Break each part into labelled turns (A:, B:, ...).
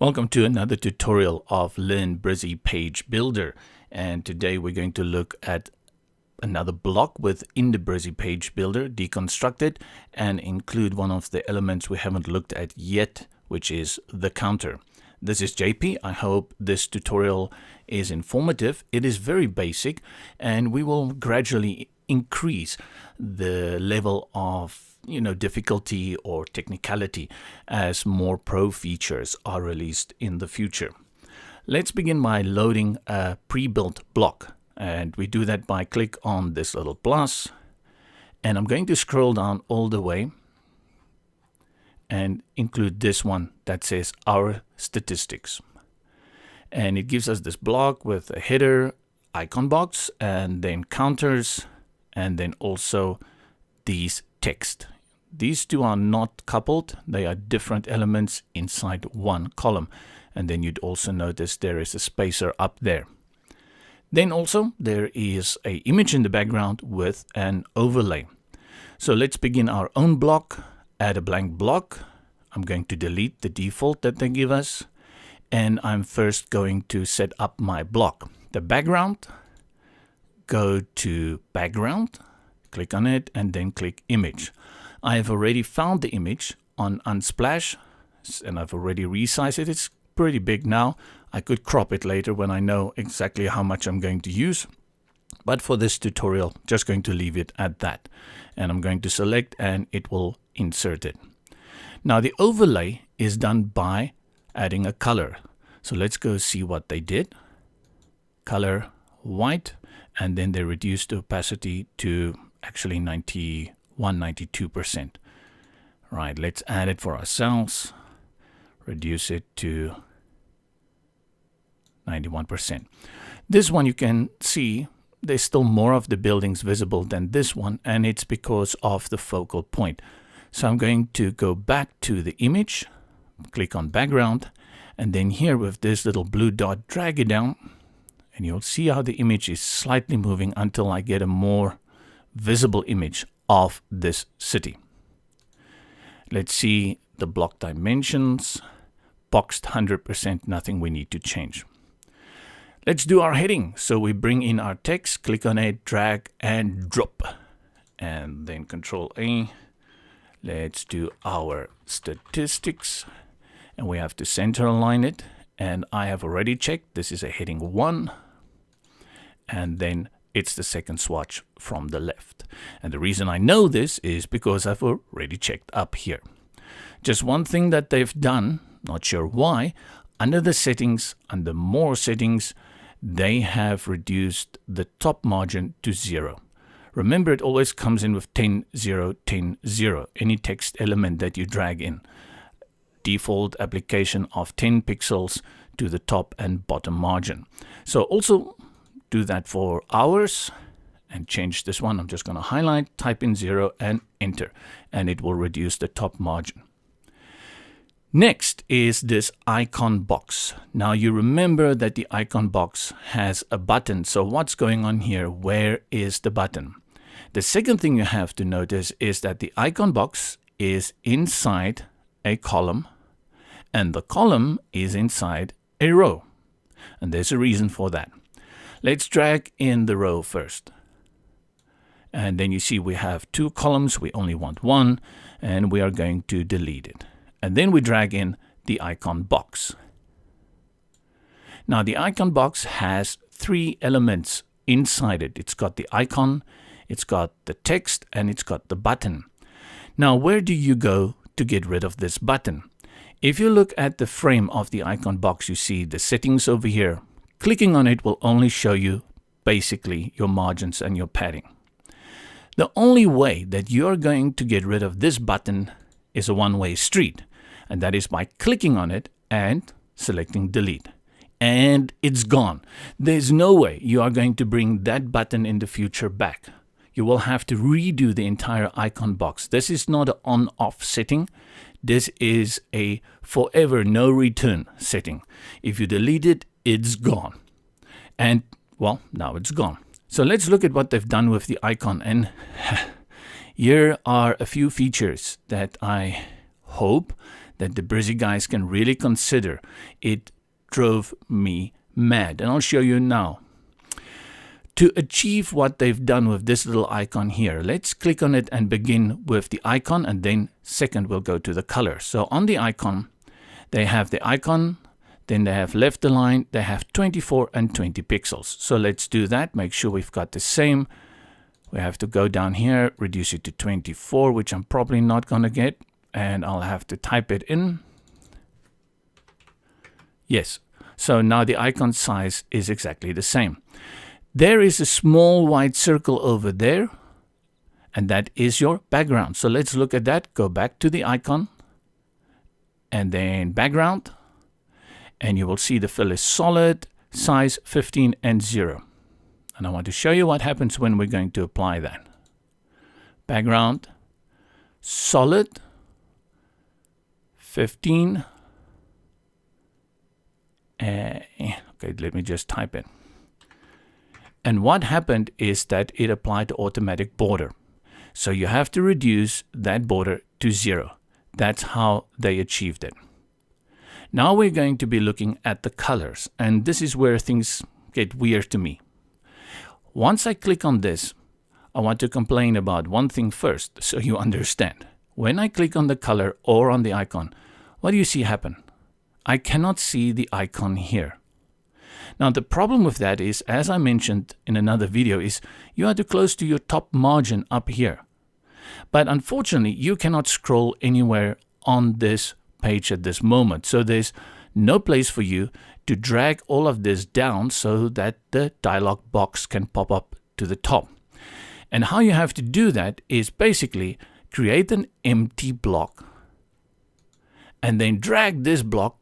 A: Welcome to another tutorial of Learn Brizy Page Builder, and today we're going to look at another block within the Brizy Page Builder, Deconstructed, and include one of the elements we haven't looked at yet, which is the counter. This is JP. I hope this tutorial is informative. It is very basic, and we will gradually increase the level of difficulty or technicality as more pro features are released in the future. Let's begin by loading a pre-built block, and we do that by click on this little plus, and I'm going to scroll down all the way and include this one that says our statistics, and it gives us this block with a header, icon box, and then counters, and then also these text. These two are not coupled, they are different elements inside one column. And then you'd also notice there is a spacer up there. Then also there is an image in the background with an overlay. So let's begin our own block, add a blank block. I'm going to delete the default that they give us. And I'm first going to set up my block. The background, go to background, click on it, and then click image. I have already found the image on Unsplash, and I've already resized it. It's pretty big now. I could crop it later when I know exactly how much I'm going to use. But for this tutorial, just going to leave it at that. And I'm going to select and it will insert it. Now the overlay is done by adding a color. So let's go see what they did. Color white, and then they reduced the opacity to actually 92%. Right, let's add it for ourselves. Reduce it to 91%. This one you can see there's still more of the buildings visible than this one, and it's because of the focal point. So I'm going to go back to the image, click on background, and then here with this little blue dot, drag it down, and you'll see how the image is slightly moving until I get a more visible image of this city. Let's see the block dimensions, boxed 100%, nothing we need to change. Let's do our heading. So we bring in our text, click on it, drag and drop, and then Control A. Let's do our statistics, and we have to center align it, and I have already checked this is a heading 1, and then it's the second swatch from the left. And the reason I know this is because I've already checked up here. Just one thing that they've done, not sure why, under the settings, under more settings, they have reduced the top margin to 0. Remember, it always comes in with 10, 0, 10, 0, any text element that you drag in. Default application of 10 pixels to the top and bottom margin. So also do that for hours and change this one. I'm just going to highlight, type in 0 and enter, and it will reduce the top margin. Next is this icon box. Now you remember that the icon box has a button. So what's going on here? Where is the button? The second thing you have to notice is that the icon box is inside a column, and the column is inside a row. And there's a reason for that. Let's drag in the row first. And then you see we have 2 columns. We only want 1, and we are going to delete it. And then we drag in the icon box. Now the icon box has 3 elements inside it. It's got the icon, it's got the text, and it's got the button. Now where do you go to get rid of this button? If you look at the frame of the icon box, you see the settings over here. Clicking on it will only show you basically your margins and your padding. The only way that you're going to get rid of this button is a one-way street, and that is by clicking on it and selecting delete. And it's gone. There's no way you are going to bring that button in the future back. You will have to redo the entire icon box. This is not an on-off setting. This is a forever no return setting. If you delete it, it's gone. And well, now it's gone. So let's look at what they've done with the icon. And here are a few features that I hope that the Brizy guys can really consider. It drove me mad, and I'll show you now. To achieve what they've done with this little icon here, let's click on it and begin with the icon, and then second we'll go to the color. So on the icon, they have the icon, then they have left align, they have 24 and 20 pixels. So let's do that, make sure we've got the same. We have to go down here, reduce it to 24, which I'm probably not going to get, and I'll have to type it in. Yes, so now the icon size is exactly the same. There is a small white circle over there, and that is your background. So let's look at that. Go back to the icon, and then background, and you will see the fill is solid, size 15 and 0. And I want to show you what happens when we're going to apply that. Background, solid, 15. Okay, let me just type it. And what happened is that it applied the automatic border. So you have to reduce that border to 0. That's how they achieved it. Now we're going to be looking at the colors, and this is where things get weird to me. Once I click on this, I want to complain about one thing first, so you understand. When I click on the color or on the icon, what do you see happen? I cannot see the icon here. Now the problem with that is, as I mentioned in another video, is you are too close to your top margin up here. But unfortunately, you cannot scroll anywhere on this page at this moment. So there's no place for you to drag all of this down so that the dialog box can pop up to the top. And how you have to do that is basically create an empty block and then drag this block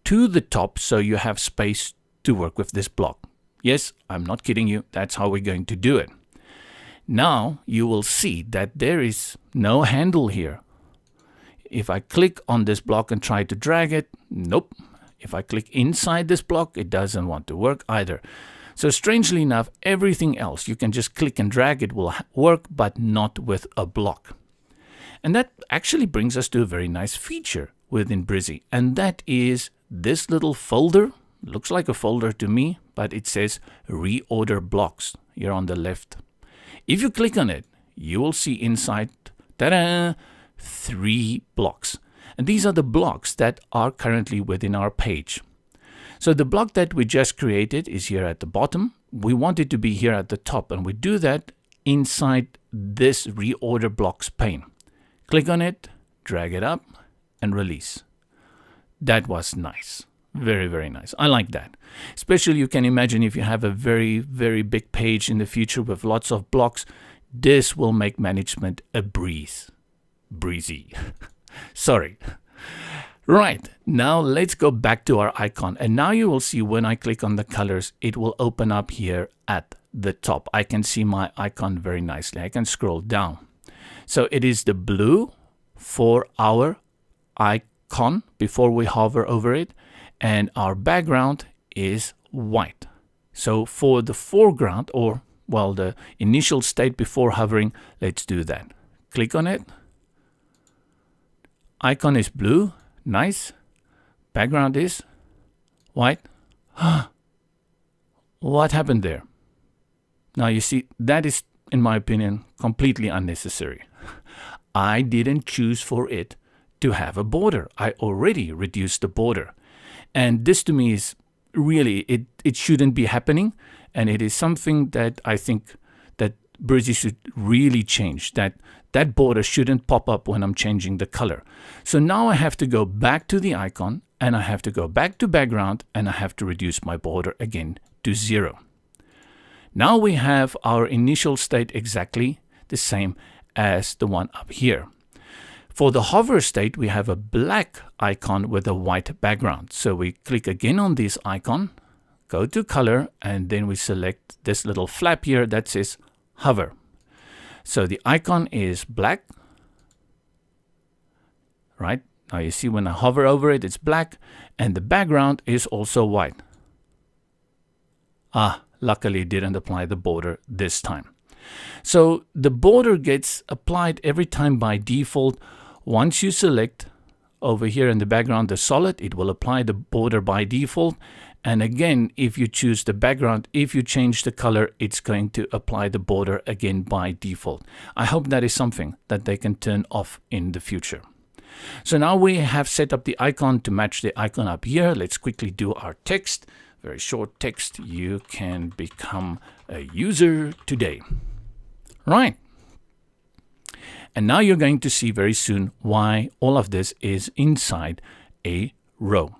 A: to the top so you have space to work with this block. Yes, I'm not kidding you. That's how we're going to do it. Now you will see that there is no handle here. If I click on this block and try to drag it, nope. If I click inside this block, it doesn't want to work either. So strangely enough, everything else, you can just click and drag, it will work, but not with a block. And that actually brings us to a very nice feature within Brizy, and that is this little folder. Looks like a folder to me, but it says Reorder Blocks here on the left. If you click on it, you will see inside, ta-da, 3 blocks. And these are the blocks that are currently within our page. So the block that we just created is here at the bottom. We want it to be here at the top, and we do that inside this Reorder Blocks pane. Click on it, drag it up, and release. That was nice. Very, very nice. I like that. Especially you can imagine if you have a very, very big page in the future with lots of blocks, this will make management a breeze. Breezy. Sorry. Right, now let's go back to our icon. And now you will see when I click on the colors, it will open up here at the top. I can see my icon very nicely. I can scroll down. So it is the blue for our icon before we hover over it. And our background is white. So for the foreground, or well, the initial state before hovering, let's do that. Click on it. Icon is blue. Nice. Background is white. What happened there? Now you see, that is, in my opinion, completely unnecessary. I didn't choose for it to have a border. I already reduced the border. And this to me is really, it shouldn't be happening. And it is something that I think that Brizy should really change. That border shouldn't pop up when I'm changing the color. So now I have to go back to the icon, and I have to go back to background, and I have to reduce my border again to 0. Now we have our initial state exactly the same as the one up here. For the hover state, we have a black icon with a white background. So we click again on this icon, go to color, and then we select this little flap here that says hover. So the icon is black, right? Now you see when I hover over it, it's black, and the background is also white. Luckily it didn't apply the border this time. So the border gets applied every time by default once you select over here in the background, the solid, it will apply the border by default. And again, if you choose the background, if you change the color, it's going to apply the border again by default. I hope that is something that they can turn off in the future. So now we have set up the icon to match the icon up here. Let's quickly do our text. Very short text. You can become a user today. Right. And now you're going to see very soon why all of this is inside a row.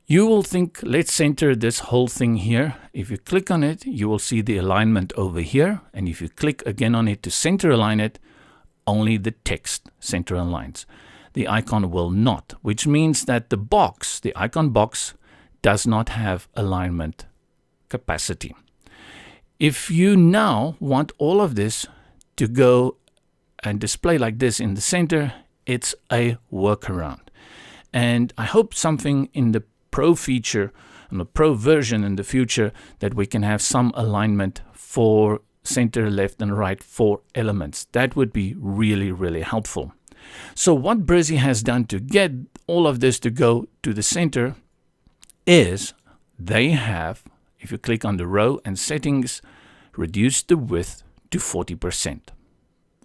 A: You will think, let's center this whole thing here. If you click on it, you will see the alignment over here. And if you click again on it to center align it, only the text center aligns. The icon will not, which means that the box, the icon box, does not have alignment capacity. If you now want all of this to go and display like this in the center, it's a workaround. And I hope something in the Pro feature and the Pro version in the future that we can have some alignment for center, left and right for elements. That would be really, really helpful. So what Brizy has done to get all of this to go to the center is they have, if you click on the row and settings, reduced the width to 40%.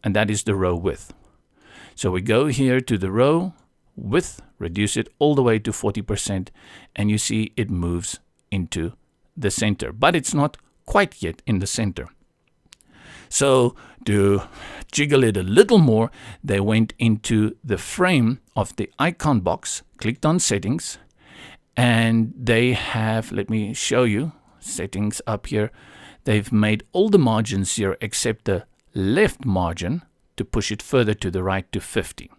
A: And that is the row width. So we go here to the row width, reduce it all the way to 40%, and you see it moves into the center, but it's not quite yet in the center. So to jiggle it a little more, they went into the frame of the icon box, clicked on settings, and they have, let me show you, settings up here. They've made all the margins here except the left margin to push it further to the right to 50.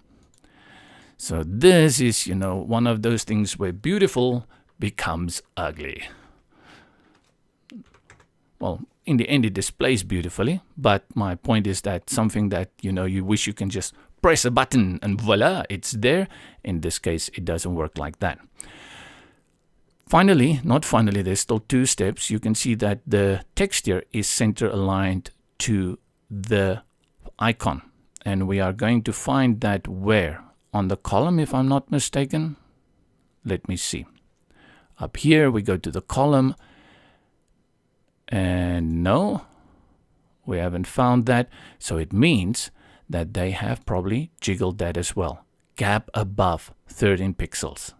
A: So this is, you know, one of those things where beautiful becomes ugly. Well, in the end, it displays beautifully, but my point is that something that, you know, you wish you can just press a button and voila, it's there. In this case, it doesn't work like that. Finally, not finally, there's still two steps. You can see that the text here is center aligned to the icon. And we are going to find that where? On the column, if I'm not mistaken. Let me see. Up here, we go to the column. And no, we haven't found that. So it means that they have probably jiggled that as well. Gap above 13 pixels.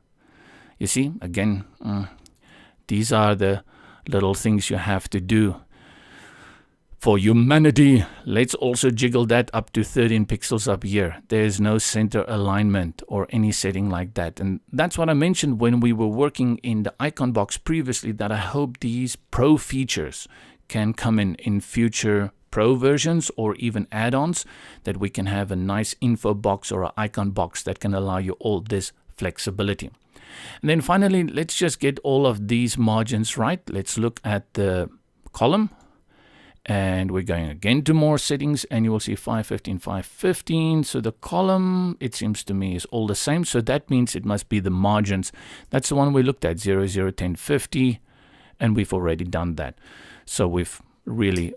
A: You see, again, these are the little things you have to do. For humanity, let's also jiggle that up to 13 pixels up here. There's no center alignment or any setting like that. And that's what I mentioned when we were working in the icon box previously, that I hope these Pro features can come in future Pro versions or even add-ons, that we can have a nice info box or an icon box that can allow you all this flexibility. And then finally, let's just get all of these margins right. Let's look at the column. And we're going again to more settings, and you will see 515, 515. So the column, it seems to me, is all the same. So that means it must be the margins. That's the one we looked at, 00, 10, 50. And we've already done that. So we've really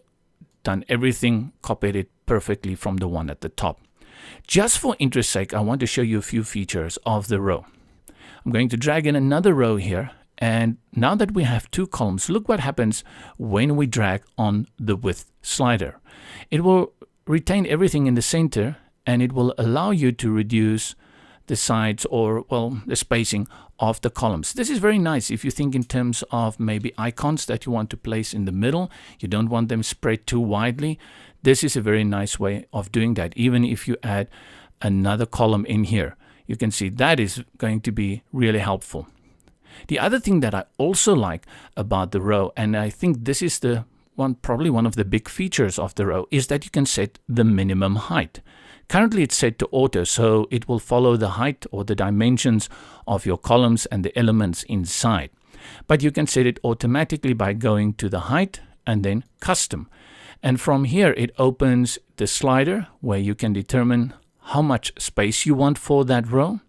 A: done everything, copied it perfectly from the one at the top. Just for interest's sake, I want to show you a few features of the row. I'm going to drag in another row here. And now that we have two columns, look what happens when we drag on the width slider. It will retain everything in the center, and it will allow you to reduce the sides or, well, the spacing of the columns. This is very nice if you think in terms of maybe icons that you want to place in the middle. You don't want them spread too widely. This is a very nice way of doing that. Even if you add another column in here, you can see that is going to be really helpful. The other thing that I also like about the row, and I think this is the one, probably one of the big features of the row, is that you can set the minimum height. Currently it's set to auto, so it will follow the height or the dimensions of your columns and the elements inside. But you can set it automatically by going to the height and then custom. And from here it opens the slider where you can determine how much space you want for that row.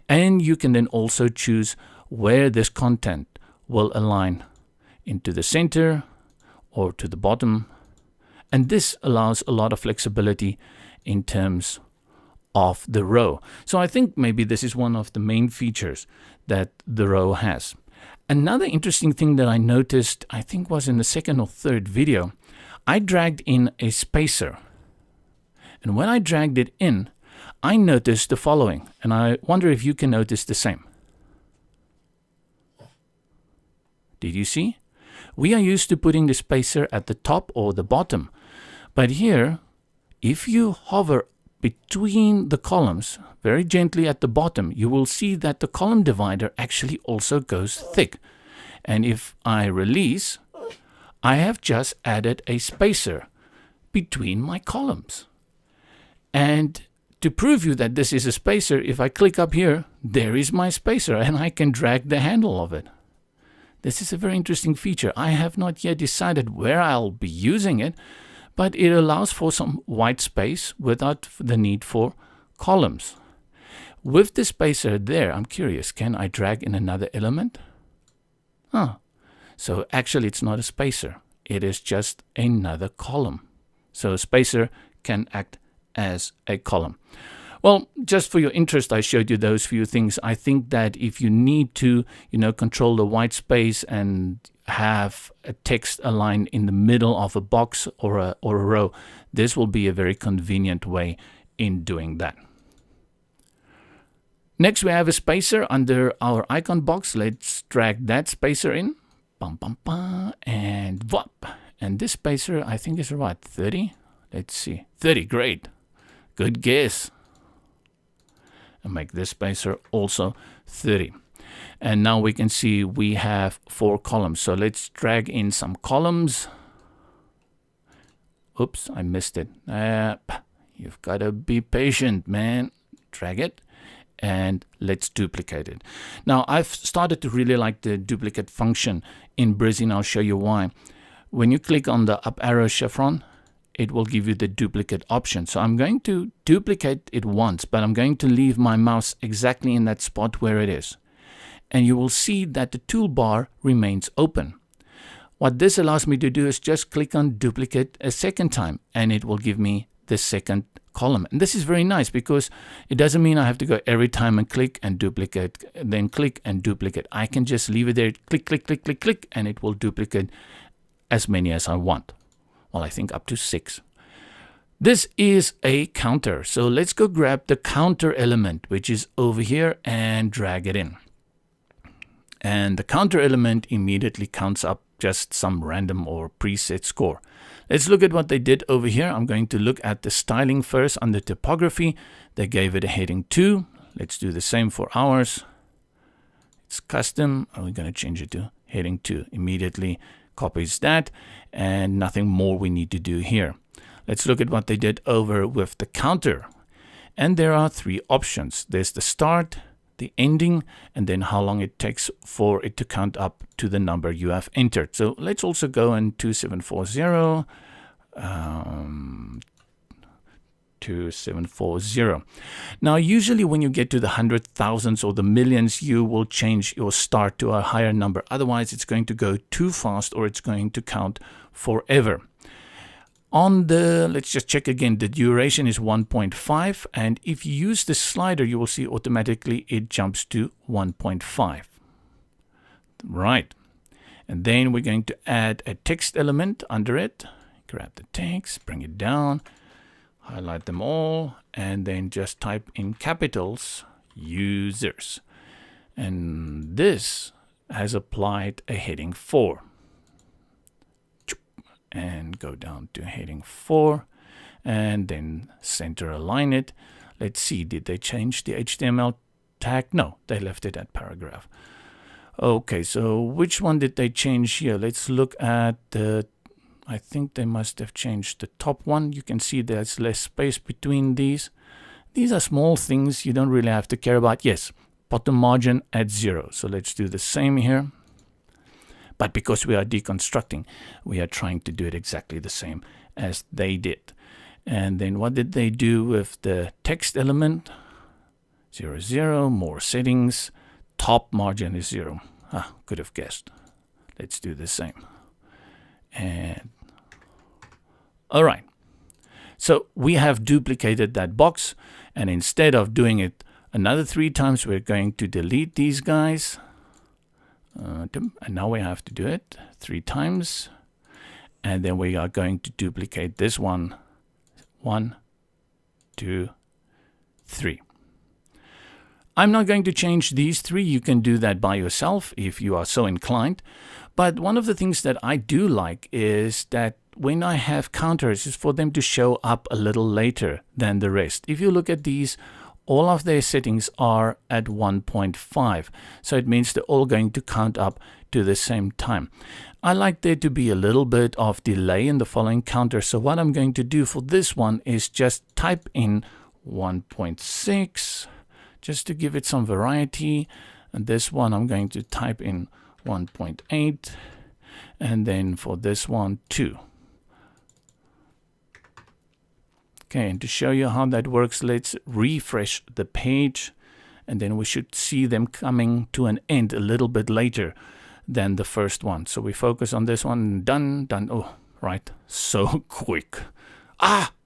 A: And you can then also choose where this content will align into the center or to the bottom. And this allows a lot of flexibility in terms of the row. So I think maybe this is one of the main features that the row has. Another interesting thing that I noticed, I think was in the second or third video, I dragged in a spacer. And when I dragged it in, I noticed the following, and I wonder if you can notice the same. Did you see? We are used to putting the spacer at the top or the bottom, but here, if you hover between the columns very gently at the bottom, you will see that the column divider actually also goes thick. And if I release, I have just added a spacer between my columns. And to prove you that this is a spacer, if I click up here, there is my spacer and I can drag the handle of it. This is a very interesting feature. I have not yet decided where I'll be using it, but it allows for some white space without the need for columns. With the spacer there, I'm curious, can I drag in another element? So actually it's not a spacer. It is just another column. So a spacer can act as a column. Well, just for your interest, I showed you those few things. I think that if you need to, control the white space and have a text aligned in the middle of a box or a row, this will be a very convenient way in doing that. Next, we have a spacer under our icon box. Let's drag that spacer in. Bum, bum, bum, and whoop. And this spacer, I think is what, 30? Let's see. 30, great. Good guess. And make this spacer also 30. And now we can see we have 4 columns. So let's drag in some columns. Oops, I missed it. You've got to be patient, man. Drag it. And let's duplicate it. Now, I've started to really like the duplicate function in Brizy, and I'll show you why. When you click on the up arrow chevron, it will give you the duplicate option. So I'm going to duplicate it once, but I'm going to leave my mouse exactly in that spot where it is. And you will see that the toolbar remains open. What this allows me to do is just click on duplicate a second time, and it will give me the second column. And this is very nice because it doesn't mean I have to go every time and click and duplicate, then click and duplicate. I can just leave it there, click, click, click, click, click, and it will duplicate as many as I want. Well, I think up to 6. This is a counter. So let's go grab the counter element, which is over here, and drag it in. And the counter element immediately counts up just some random or preset score. Let's look at what they did over here. I'm going to look at the styling first. Under typography, they gave it a heading 2. Let's do the same for ours. It's custom. We're going to change it to heading 2. Immediately copies that, and nothing more we need to do here. Let's look at what they did over with the counter. And there are 3 options. There's the start, the ending, and then how long it takes for it to count up to the number you have entered. So let's also go in 2740, 2740. Now, usually when you get to the 100,000s or the millions, you will change your start to a higher number. Otherwise, it's going to go too fast or it's going to count forever. On the, let's just check again, the duration is 1.5. And if you use the slider, you will see automatically it jumps to 1.5. Right. And then we're going to add a text element under it. Grab the text, bring it down, highlight them all, and then just type in capitals, users. And this has applied a heading 4. And go down to heading 4 and then center align it. Let's see, did they change the HTML tag? No, they left it at paragraph. Okay, so which one did they change here? Let's look at the, I think they must have changed the top one. You can see there's less space between these. These are small things you don't really have to care about. Yes, bottom margin at 0. So let's do the same here. But because we are deconstructing, we are trying to do it exactly the same as they did. And then what did they do with the text element? 0, 0, more settings. Top margin is 0. Could have guessed. Let's do the same. And all right. So we have duplicated that box, and instead of doing it another 3 times, we're going to delete these guys. And now we have to do it 3 times. And then we are going to duplicate this one. 1, 2, 3. I'm not going to change these 3. You can do that by yourself if you are so inclined. But one of the things that I do like is that when I have counters, is for them to show up a little later than the rest. If you look at these, all of their settings are at 1.5. So it means they're all going to count up to the same time. I like there to be a little bit of delay in the following counter. So what I'm going to do for this one is just type in 1.6 just to give it some variety. And this one I'm going to type in 1.8. And then for this one 2. Okay, and to show you how that works, let's refresh the page, and then we should see them coming to an end a little bit later than the first one. So we focus on this one. Done, done. Oh, right. So quick.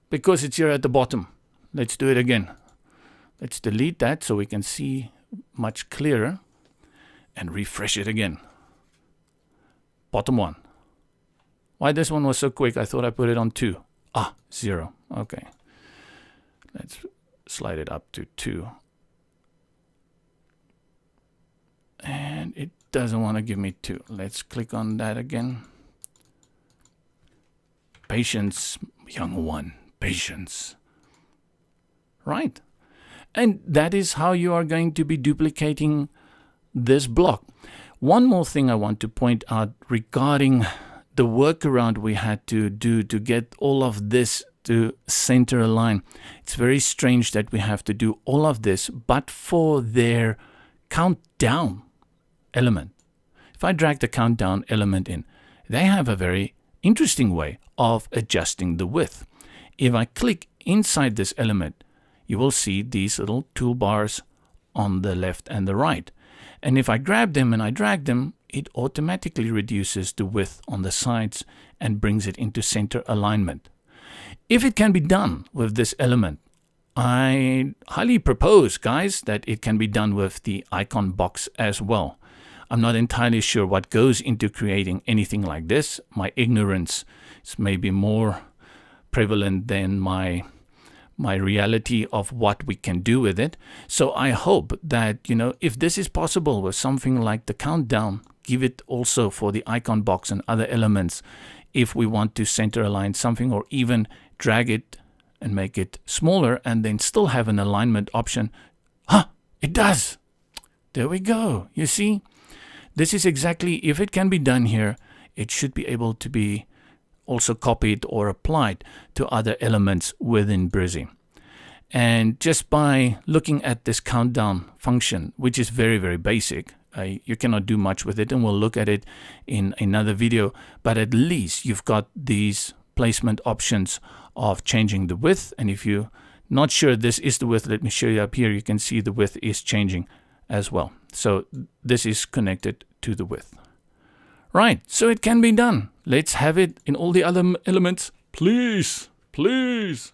A: Because it's here at the bottom. Let's do it again. Let's delete that so we can see much clearer and refresh it again. Bottom one. Why this one was so quick? I thought I put it on 2. 0. Okay. Let's slide it up to 2. And it doesn't want to give me 2. Let's click on that again. Patience, young one. Patience. Right. And that is how you are going to be duplicating this block. One more thing I want to point out regarding the workaround we had to do to get all of this to center align. It's very strange that we have to do all of this, but for their countdown element. If I drag the countdown element in, they have a very interesting way of adjusting the width. If I click inside this element, you will see these little toolbars on the left and the right. And if I grab them and I drag them, it automatically reduces the width on the sides and brings it into center alignment. If it can be done with this element, I highly propose, guys, that it can be done with the icon box as well. I'm not entirely sure what goes into creating anything like this. My ignorance is maybe more prevalent than my reality of what we can do with it. So I hope that, if this is possible with something like the countdown, give it also for the icon box and other elements if we want to center align something, or even drag it and make it smaller and then still have an alignment option. It does. There we go. You see, this is exactly, if it can be done here, it should be able to be also copied or applied to other elements within Brizy. And just by looking at this countdown function, which is very, very basic, you cannot do much with it, and we'll look at it in another video, but at least you've got these placement options of changing the width. And if you're not sure this is the width, let me show you up here. You can see the width is changing as well. So this is connected to the width. Right, so it can be done. Let's have it in all the other elements. Please, please.